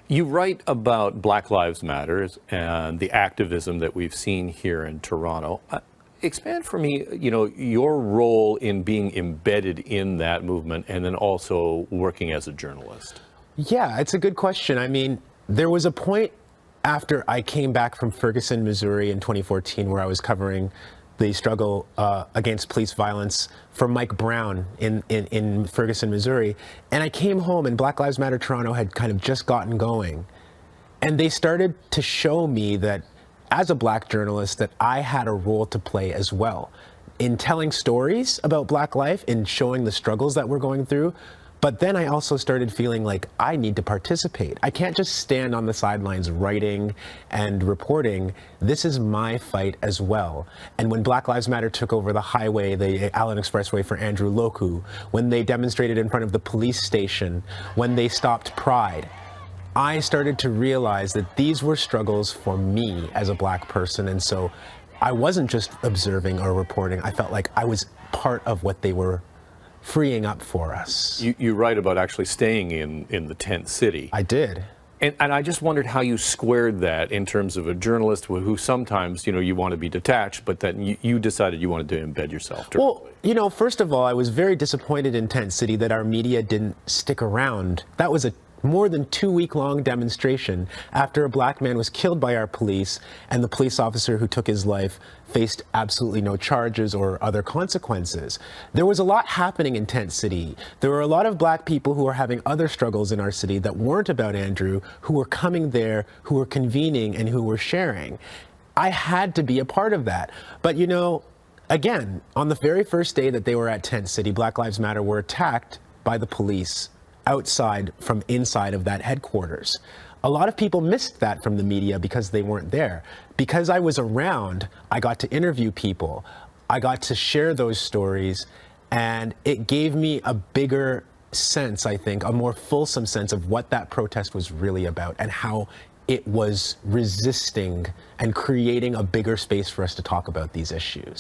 You write about Black Lives Matter and the activism that we've seen here in Toronto. Expand for me, your role in being embedded in that movement and then also working as a journalist. Yeah, it's a good question. I mean, there was a point after I came back from Ferguson, Missouri in 2014 where I was covering the struggle against police violence for Mike Brown in Ferguson, Missouri. And I came home and Black Lives Matter Toronto had kind of just gotten going. And they started to show me that as a black journalist that I had a role to play as well in telling stories about black life, in showing the struggles that we're going through. But then I also started feeling like I need to participate. I can't just stand on the sidelines writing and reporting. This is my fight as well. And when Black Lives Matter took over the highway, the Allen Expressway for Andrew Loku, when they demonstrated in front of the police station, when they stopped Pride, I started to realize that these were struggles for me as a black person. And so I wasn't just observing or reporting. I felt like I was part of what they were freeing up for us. You write about actually staying in the tent city. I did. And I just wondered how you squared that in terms of a journalist who sometimes, you want to be detached, but then you decided you wanted to embed yourself directly. Well, first of all, I was very disappointed in Tent City that our media didn't stick around. That was a more than 2-week-long demonstration after a black man was killed by our police and the police officer who took his life faced absolutely no charges or other consequences. There was a lot happening in Tent City. There were a lot of black people who were having other struggles in our city that weren't about Andrew, who were coming there, who were convening, and who were sharing. I had to be a part of that. But again, on the very first day that they were at Tent City, Black Lives Matter were attacked by the police outside from inside of that headquarters. A lot of people missed that from the media because they weren't there. Because I was around, I got to interview people. I got to share those stories, and it gave me a bigger sense, I think, a more fulsome sense of what that protest was really about and how it was resisting and creating a bigger space for us to talk about these issues.